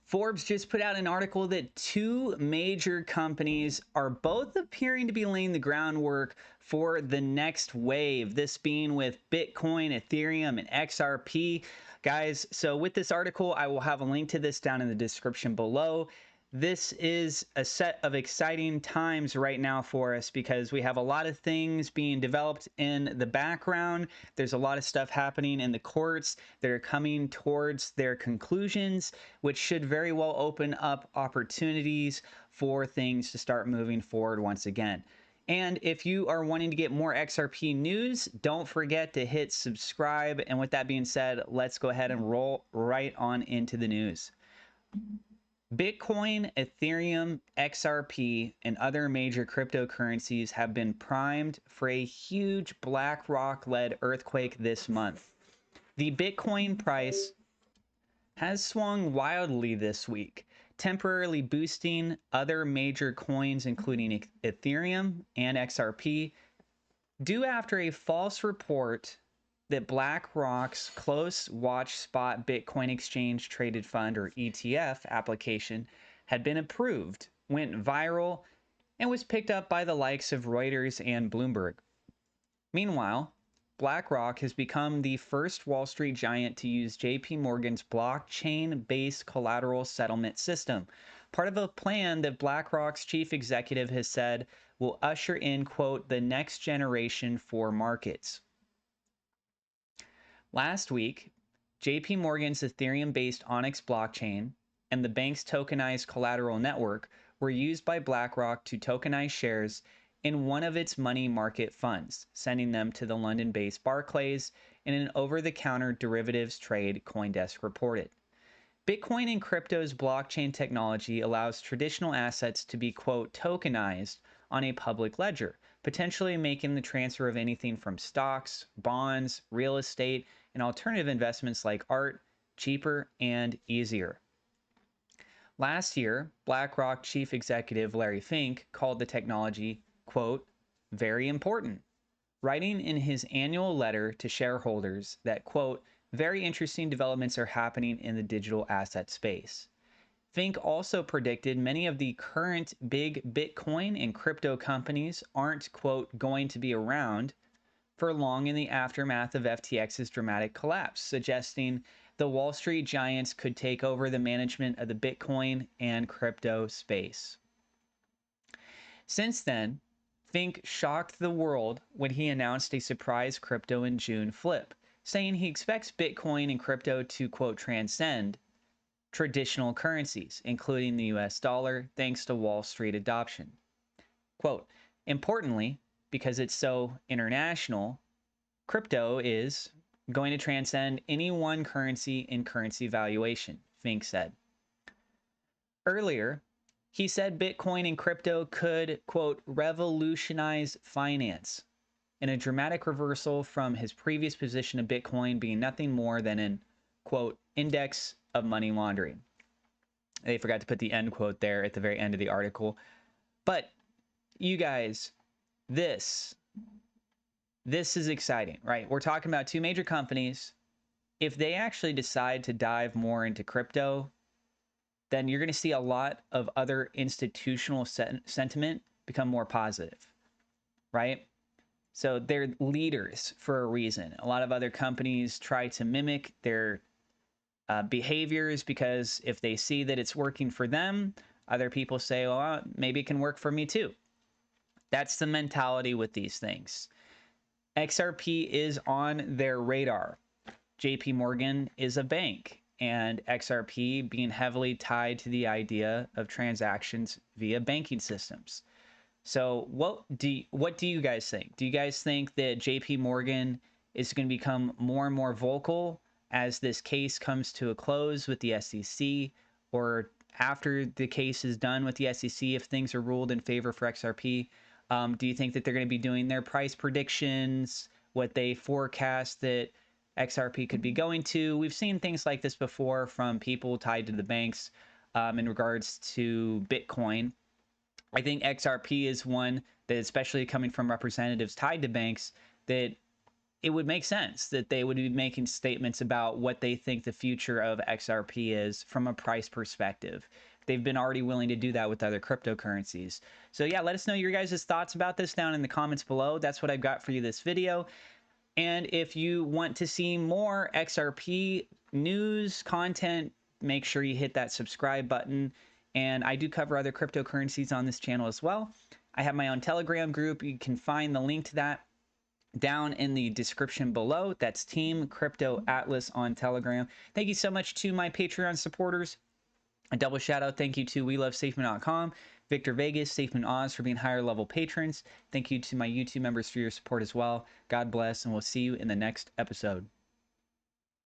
Forbes just put out an article that two major companies are both appearing to be laying the groundwork for the next wave, this being with Bitcoin, Ethereum, and XRP. Guys, so with this article, I will have a link to this down in the description below. This is a set of exciting times right now for us because we have a lot of things being developed in the background. There's a lot of stuff happening in the courts that are coming towards their conclusions, which should very well open up opportunities for things to start moving forward once again. And if you are wanting to get more XRP news, don't forget to hit subscribe. And with that being said, let's go ahead and roll right on into the news. Bitcoin, Ethereum, XRP, and other major cryptocurrencies have been primed for a huge BlackRock-led earthquake this month. The Bitcoin price has swung wildly this week, temporarily boosting other major coins including Ethereum and XRP, due after a false report that BlackRock's close watch spot Bitcoin exchange traded fund, or ETF, application had been approved, went viral, and was picked up by the likes of Reuters and Bloomberg. Meanwhile, BlackRock has become the first Wall Street giant to use JPMorgan's blockchain-based collateral settlement system, part of a plan that BlackRock's chief executive has said will usher in, quote, the next generation for markets. Last week, JPMorgan's Ethereum-based Onyx blockchain and the bank's tokenized collateral network were used by BlackRock to tokenize shares in one of its money market funds, sending them to the London-based Barclays in an over-the-counter derivatives trade, CoinDesk reported. Bitcoin and crypto's blockchain technology allows traditional assets to be, quote, tokenized on a public ledger, potentially making the transfer of anything from stocks, bonds, real estate, and alternative investments like art cheaper and easier. Last year, BlackRock chief executive Larry Fink called the technology, quote, very important, writing in his annual letter to shareholders that, quote, very interesting developments are happening in the digital asset space. Fink also predicted many of the current big Bitcoin and crypto companies aren't, quote, going to be around for long in the aftermath of FTX's dramatic collapse, suggesting the Wall Street giants could take over the management of the Bitcoin and crypto space. Since then, Fink shocked the world when he announced a surprise crypto in June flip, saying he expects Bitcoin and crypto to, quote, transcend traditional currencies, including the US dollar, thanks to Wall Street adoption. Quote, importantly, because it's so international, crypto is going to transcend any one currency in currency valuation, Fink said. Earlier, he said Bitcoin and crypto could, quote, revolutionize finance, in a dramatic reversal from his previous position of Bitcoin being nothing more than an, quote, index of money laundering. They forgot to put the end quote there at the very end of the article. But you guys, this is exciting, right? We're talking about two major companies. If they actually decide to dive more into crypto, then you're going to see a lot of other institutional sentiment become more positive, right? So they're leaders for a reason. A lot of other companies try to mimic their behaviors because if they see that it's working for them, other people say, well, maybe it can work for me too. That's the mentality with these things. XRP is on their radar. JPMorgan is a bank, and XRP being heavily tied to the idea of transactions via banking systems. So what do you guys think? Do you guys think that JPMorgan is going to become more and more vocal as this case comes to a close with the SEC, or after the case is done with the SEC, if things are ruled in favor for XRP? Do you think that they're going to be doing their price predictions, what they forecast that XRP could be going to? We've seen things like this before from people tied to the banks in regards to Bitcoin. I think XRP is one that, especially coming from representatives tied to banks, that it would make sense that they would be making statements about what they think the future of XRP is from a price perspective. They've been already willing to do that with other cryptocurrencies. So yeah, let us know your guys' thoughts about this down in the comments below. That's what I've got for you this video. And if you want to see more XRP news content, make sure you hit that subscribe button. And I do cover other cryptocurrencies on this channel as well. I have my own Telegram group. You can find the link to that down in the description below. That's Team Crypto Atlas on Telegram. Thank you so much to my Patreon supporters. A double shout out thank you to WeLoveSafeman.com, Victor Vegas, Safeman Oz for being higher level patrons. Thank you to my YouTube members for your support as well. God bless, and we'll see you in the next episode.